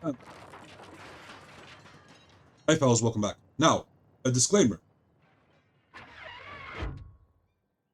Hi fellas, welcome back. Now, a disclaimer.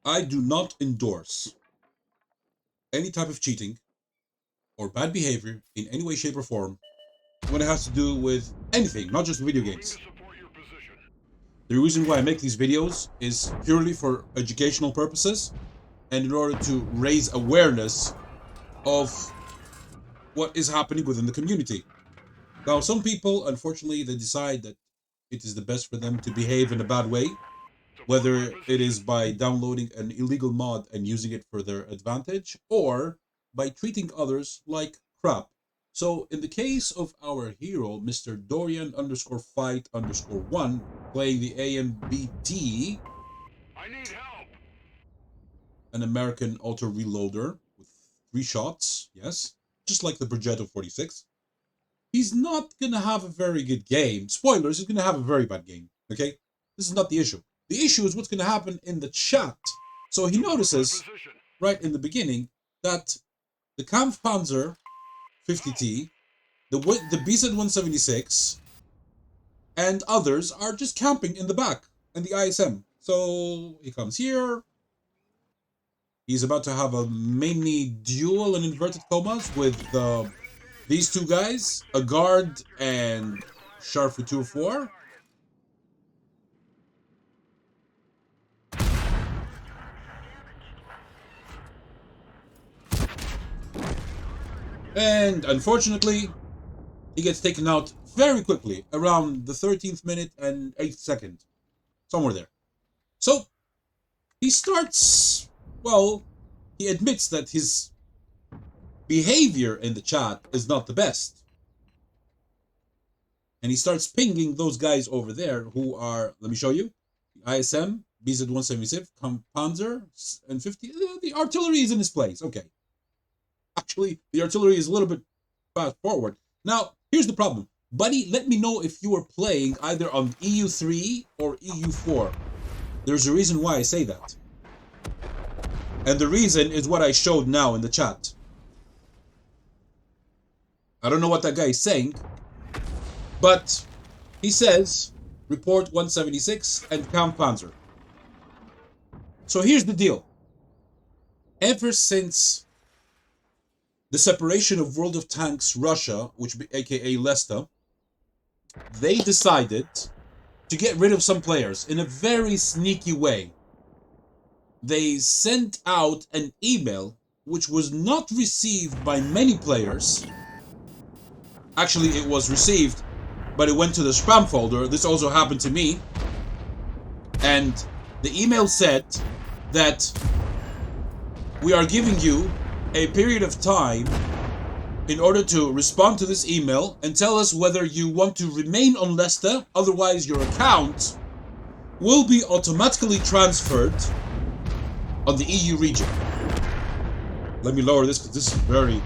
I do not endorse any type of cheating or bad behavior in any way, shape, or form when it has to do with anything, not just video games. The reason why I make these videos is purely for educational purposes and in order to raise awareness of what is happening within the community. Now, some people, unfortunately, they decide that it is the best for them to behave in a bad way, whether it is by downloading an illegal mod and using it for their advantage, or by treating others like crap. So in the case of our hero, Mr. Dorian_fight_1, playing the AMBT, I need help. an American auto reloader with 3 shots, yes, just like the Progetto 46. He's not gonna have a very good game. Spoilers, he's gonna have a very bad game, okay? This is not the issue. The issue is what's gonna happen in the chat. So he notices, right in the beginning, that the Kampfpanzer 50T, the BZ-176, and others are just camping in the back, and the ISM. So he comes here. He's about to have a mini duel in inverted commas with these two guys, a guard and Sharfutur 4. And unfortunately, he gets taken out very quickly, around the 13th minute and 8th second. Somewhere there. So, he starts, well, he admits that his behavior in the chat is not the best. And he starts pinging those guys over there who are, let me show you, the ISM, BZ-176, Panzer, and 50. The artillery is in his place. Okay. Actually, the artillery is a little bit fast forward. Now, here's the problem. Buddy, let me know if you are playing either on EU3 or EU4. There's a reason why I say that. And the reason is what I showed now in the chat. I don't know what that guy is saying, but he says, report 176 and Kampfpanzer. So here's the deal. Ever since the separation of World of Tanks Russia, which aka Lesta, they decided to get rid of some players in a very sneaky way. They sent out an email which was not received by many players. Actually, it was received, but it went to the spam folder. This also happened to me. And the email said that we are giving you a period of time in order to respond to this email and tell us whether you want to remain on Lesta, otherwise your account will be automatically transferred on the EU region. Let me lower this because this is very,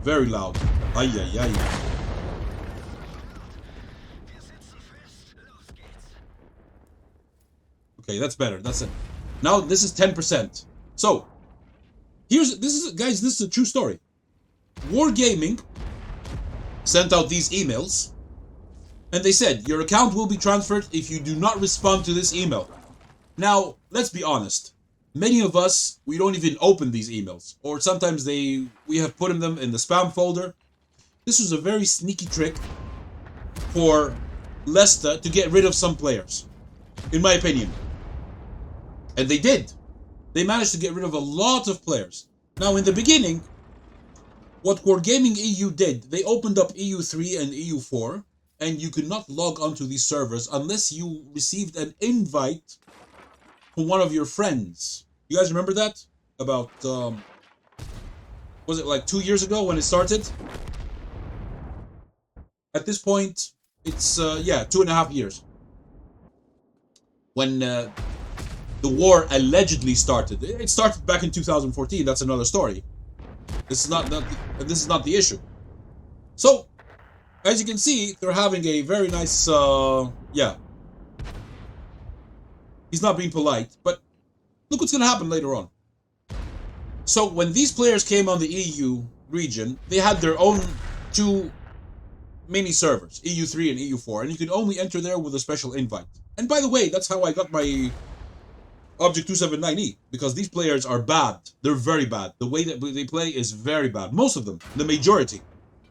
very loud. Ay, ay, ay. Okay, that's better. That's it. Now this is 10%. So, guys, this is a true story. Wargaming sent out these emails, and they said, your account will be transferred if you do not respond to this email. Now, let's be honest. Many of us, we don't even open these emails, or sometimes we have put them in the spam folder. This was a very sneaky trick for Lesta to get rid of some players, in my opinion. And they did. They managed to get rid of a lot of players. Now, in the beginning, what Wargaming EU did, they opened up EU3 and EU4, and you could not log onto these servers unless you received an invite from one of your friends. You guys remember that? About, was it like 2 years ago when it started? At this point, it's, 2.5 years. When the war allegedly started. It started back in 2014, that's another story. This is not the issue. So, as you can see, they're having a very nice, He's not being polite, but look what's going to happen later on. So, when these players came on the EU region, they had their own 2 mini servers, EU3 and EU4, and you could only enter there with a special invite. And by the way, that's how I got my Object 279E, because these players are bad. They're very bad. The way that they play is very bad. Most of them, the majority,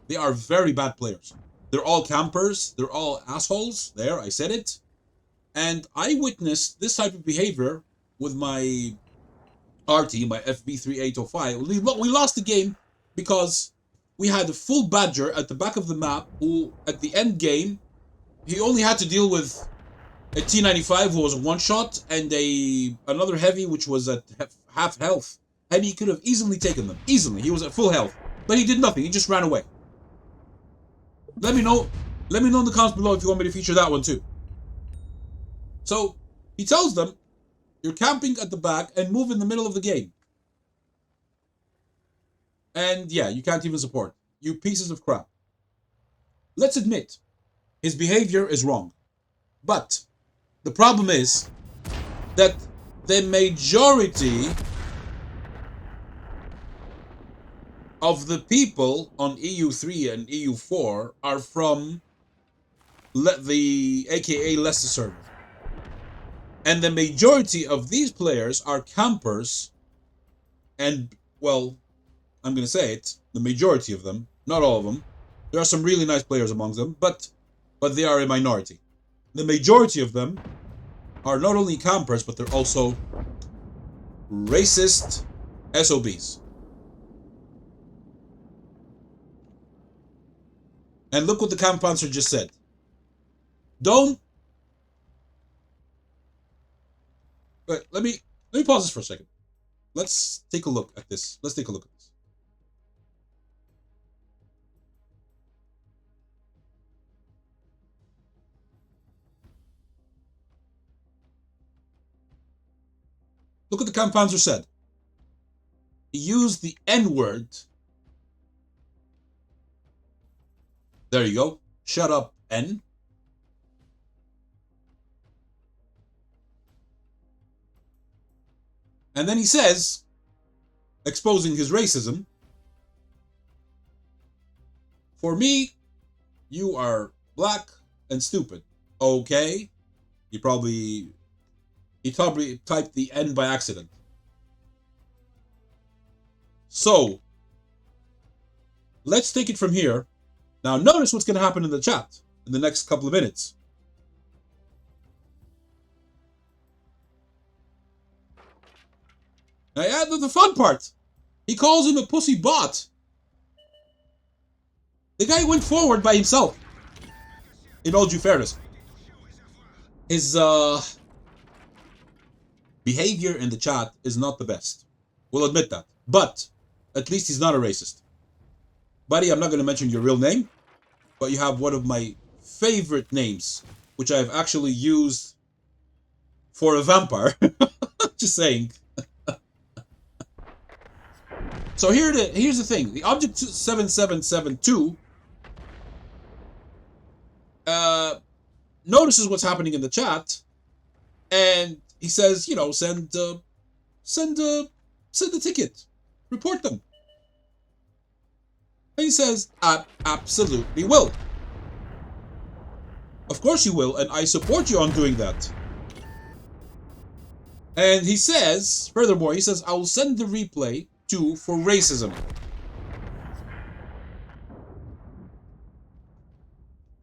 they are very bad players. They're all campers. They're all assholes. There, I said it. And I witnessed this type of behavior with my RT, my FB3805. We lost the game because we had a full Badger at the back of the map who, at the end game, he only had to deal with a T95 who was a one-shot and another heavy which was at half health. And he could have easily taken them. Easily. He was at full health. But he did nothing. He just ran away. Let me know in the comments below if you want me to feature that one too. So, he tells them, you're camping at the back and move in the middle of the game. And yeah, you can't even support. You pieces of crap. Let's admit, his behavior is wrong. But the problem is that the majority of the people on EU3 and EU4 are from the aka Leicester server. And the majority of these players are campers, and, well, I'm going to say it, the majority of them, not all of them. There are some really nice players among them, but they are a minority. The majority of them are not only campers, but they're also racist SOBs. And look what the camp sponsor just said. Wait, let me pause this for a second. Let's take a look at this. Let's take a look at this. Look what the camp sponsor said. He used the N-word. There you go. Shut up, N. And then he says, exposing his racism, for me, you are black and stupid. Okay? He probably typed the N by accident. So, let's take it from here. Now, notice what's going to happen in the chat in the next couple of minutes. Now, yeah, the fun part. He calls him a pussy bot. The guy went forward by himself. In all due fairness. His behavior in the chat is not the best. We'll admit that. But at least he's not a racist. Buddy, I'm not going to mention your real name, but you have one of my favorite names, which I've actually used for a vampire. Just saying. So here's the thing. The Object 7772 notices what's happening in the chat, and he says, you know, send a ticket, report them. And he says, I absolutely will. Of course you will, and I support you on doing that. And he says, furthermore, he says, I will send the replay to for racism.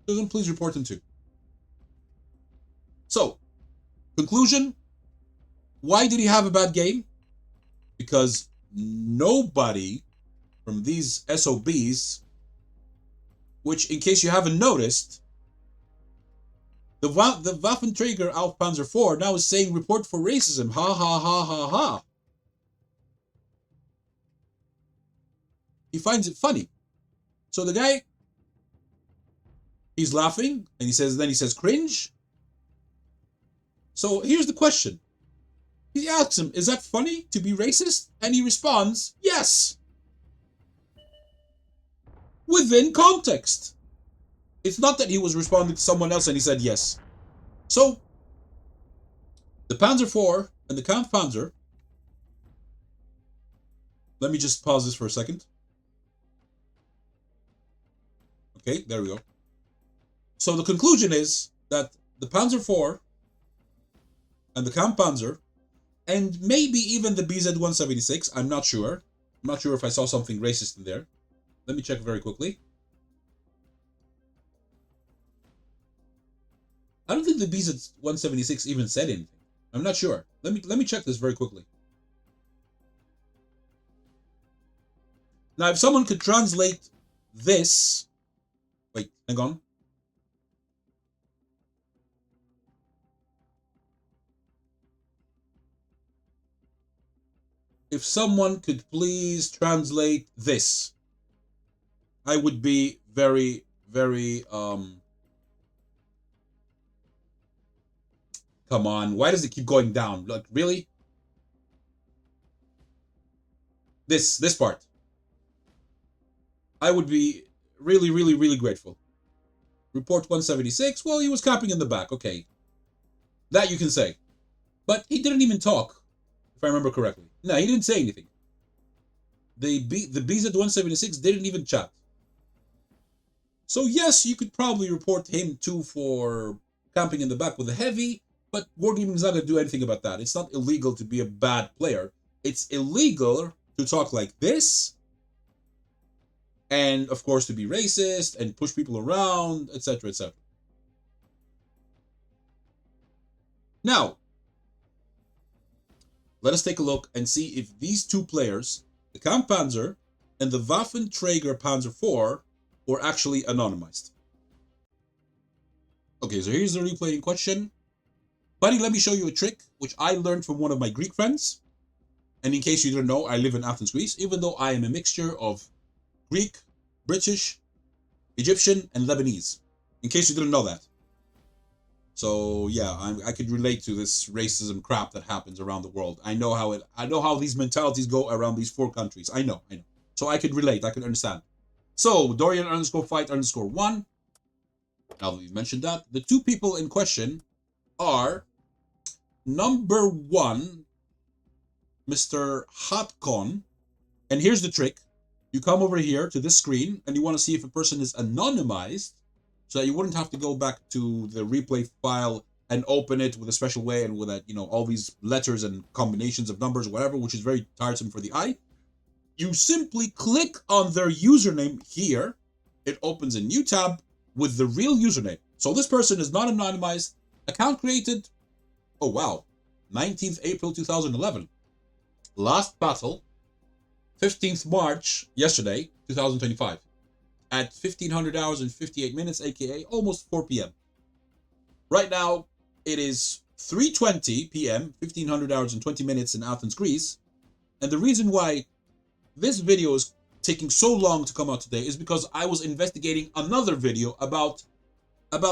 So then please report them too. So, conclusion, why did he have a bad game? Because nobody from these SOBs, which in case you haven't noticed, the Waffenträger auf Panzer IV now is saying report for racism. Ha ha ha ha ha. He finds it funny. So the guy, he's laughing, and then he says cringe. So here's the question. He asks him, is that funny to be racist? And he responds, yes. Within context. It's not that he was responding to someone else and he said yes. So, the Panzer IV and the Kampfpanzer, let me just pause this for a second. Okay, there we go. So the conclusion is that the Panzer IV and the Kampfpanzer, and maybe even the BZ-176, I'm not sure. I'm not sure if I saw something racist in there. Let me check very quickly. I don't think the BZ-176 even said anything. I'm not sure. Let me check this very quickly. Now, if someone could translate this... Wait, hang on. If someone could please translate this, I would be very, very... Come on, why does it keep going down? Like, really? This part. I would be really, really, really grateful. Report 176, well, he was camping in the back, okay. That you can say. But he didn't even talk, if I remember correctly. No, he didn't say anything. The BZ-176 didn't even chat. So yes, you could probably report him too for camping in the back with a heavy, but Wargaming is not going to do anything about that. It's not illegal to be a bad player. It's illegal to talk like this, and of course to be racist and push people around, etc., etc. Now, let us take a look and see if these two players, the Kampfpanzer and the Waffenträger Panzer IV, were actually anonymized. Okay, so here's the replay in question. Buddy, let me show you a trick which I learned from one of my Greek friends. And in case you didn't know, I live in Athens, Greece, even though I am a mixture of Greek, British, Egyptian, and Lebanese. In case you didn't know that. So yeah, I could relate to this racism crap that happens around the world. I know how these mentalities go around these 4 countries. I know. So I could relate, I could understand. So Dorian_fight_1. Now that we've mentioned that, the 2 people in question are number 1, Mr. Hotcon. And here's the trick. You come over here to this screen and you want to see if a person is anonymized, so that you wouldn't have to go back to the replay file and open it with a special way and with that, all these letters and combinations of numbers, whatever, which is very tiresome for the eye. You simply click on their username here. It opens a new tab with the real username. So this person is not anonymized. Account created, oh wow, 19th April 2011. Last battle, 15th March, yesterday, 2025. At 1500 hours and 58 minutes, aka almost 4 p.m. Right now, it is 3:20 p.m., 1500 hours and 20 minutes in Athens, Greece. And the reason why this video is taking so long to come out today is because I was investigating another video about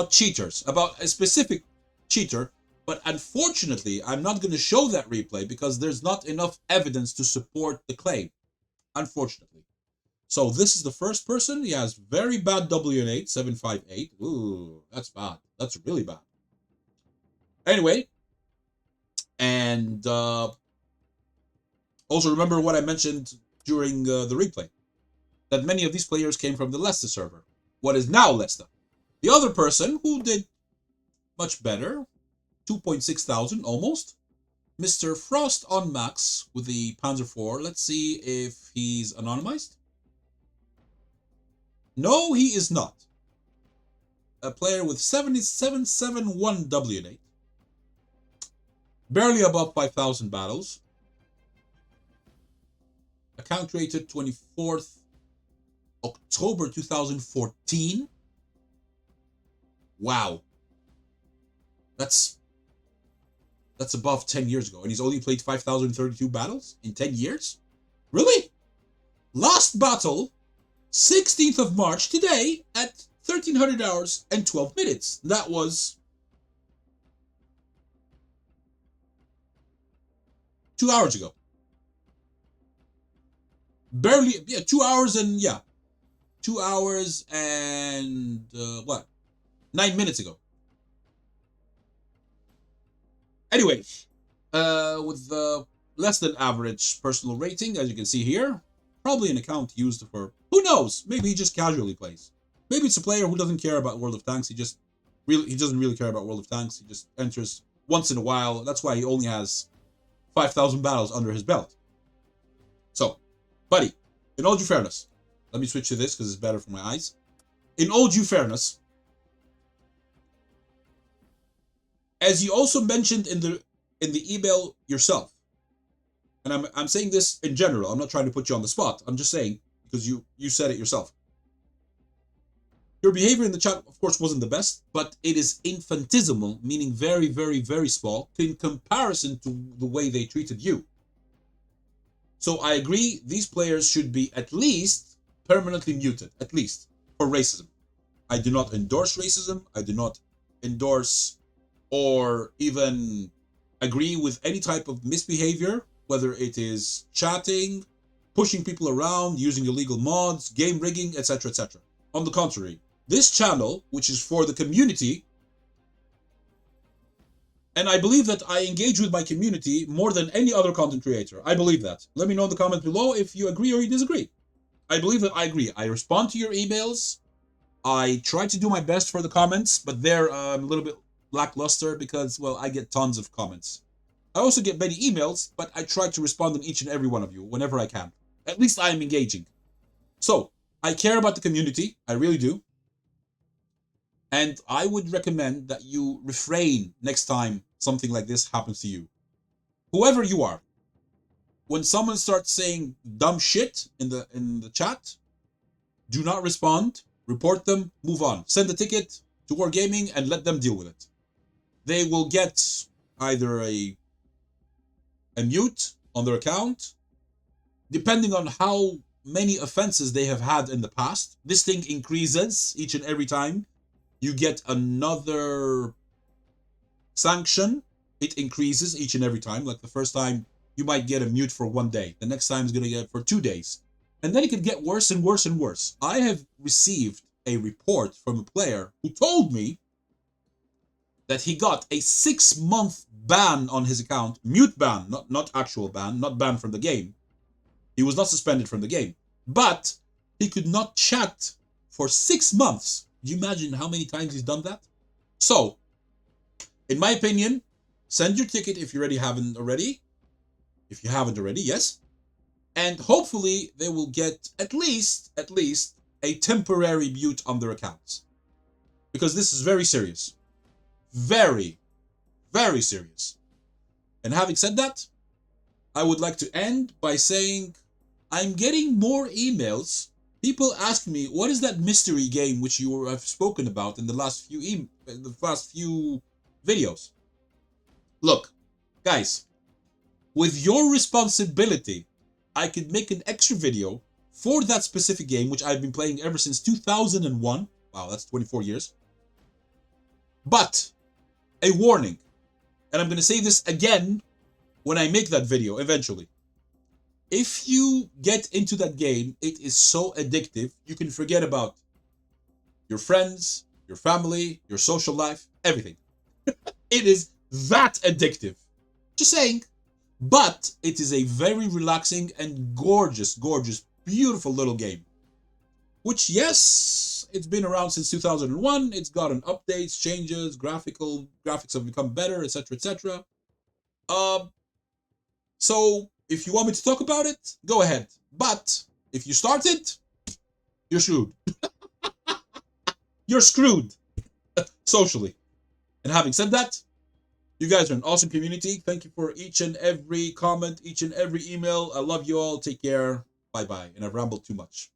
cheaters, about a specific cheater. But unfortunately, I'm not going to show that replay because there's not enough evidence to support the claim. Unfortunately. So this is the first person. He has very bad WN8, 758. Ooh, that's bad. That's really bad. Anyway, and also remember what I mentioned during the replay, that many of these players came from the Leicester server, what is now Leicester. The other person who did much better, 2.6 thousand almost, Mr. Frost on Max with the Panzer IV. Let's see if he's anonymized. No, he is not. A player with 7771 WN8. Barely above 5,000 battles. Account created 24th October 2014. Wow. That's above 10 years ago. And he's only played 5,032 battles in 10 years? Really? Last battle, 16th of March, today, at 1300 hours and 12 minutes. That was 2 hours ago. Barely, 2 hours and, 2 hours and, 9 minutes ago. Anyway, with the less than average personal rating, as you can see here, probably an account used for, who knows, maybe he just casually plays. Maybe it's a player who doesn't care about World of Tanks. He doesn't really care about World of Tanks. He just enters once in a while. That's why he only has 5,000 battles under his belt. So, buddy, in all due fairness, let me switch to this because it's better for my eyes. In all due fairness, as you also mentioned in the email yourself, and I'm saying this in general. I'm not trying to put you on the spot. I'm just saying because you said it yourself. Your behavior in the chat, of course, wasn't the best, but it is infinitesimal, meaning very, very, very small, in comparison to the way they treated you. So I agree, these players should be at least permanently muted, at least, for racism. I do not endorse racism. I do not endorse or even agree with any type of misbehavior, whether it is chatting, pushing people around, using illegal mods, game rigging, etc., etc. On the contrary, this channel, which is for the community, and I believe that I engage with my community more than any other content creator. I believe that. Let me know in the comments below if you agree or you disagree. I believe that I agree. I respond to your emails. I try to do my best for the comments, but they're a little bit lackluster because, well, I get tons of comments. I also get many emails, but I try to respond to each and every one of you whenever I can. At least I am engaging. So, I care about the community. I really do. And I would recommend that you refrain next time something like this happens to you. Whoever you are. When someone starts saying dumb shit in the chat, do not respond, report them, move on. Send a ticket to Wargaming and let them deal with it. They will get either a mute on their account, depending on how many offenses they have had in the past. This thing increases each and every time you get another sanction. It increases each and every time. Like the first time, you might get a mute for 1 day. The next time is going to get for 2 days. And then it could get worse and worse and worse. I have received a report from a player who told me that he got a 6-month ban on his account. Mute ban, not actual ban, not ban from the game. He was not suspended from the game. But he could not chat for 6 months. Do you imagine how many times he's done that? So, in my opinion, send your ticket if you haven't already. If you haven't already, yes. And hopefully they will get at least a temporary mute on their accounts. Because this is very serious. Very, very serious. And having said that, I would like to end by saying I'm getting more emails. People ask me, what is that mystery game which you have spoken about in the last few videos? Look, guys, with your responsibility, I could make an extra video for that specific game, which I've been playing ever since 2001. Wow, that's 24 years. But, a warning, and I'm going to say this again when I make that video eventually. If you get into that game, it is so addictive, you can forget about your friends, your family, your social life, everything. It is that addictive. Just saying. But it is a very relaxing and gorgeous, gorgeous, beautiful little game. Which, yes, it's been around since 2001. It's gotten updates, changes, graphics have become better, etc., etc. So, if you want me to talk about it, go ahead. But, if you start it, you're screwed. You're screwed. Socially. And having said that, you guys are an awesome community. Thank you for each and every comment, each and every email. I love you all. Take care. Bye-bye. And I've rambled too much.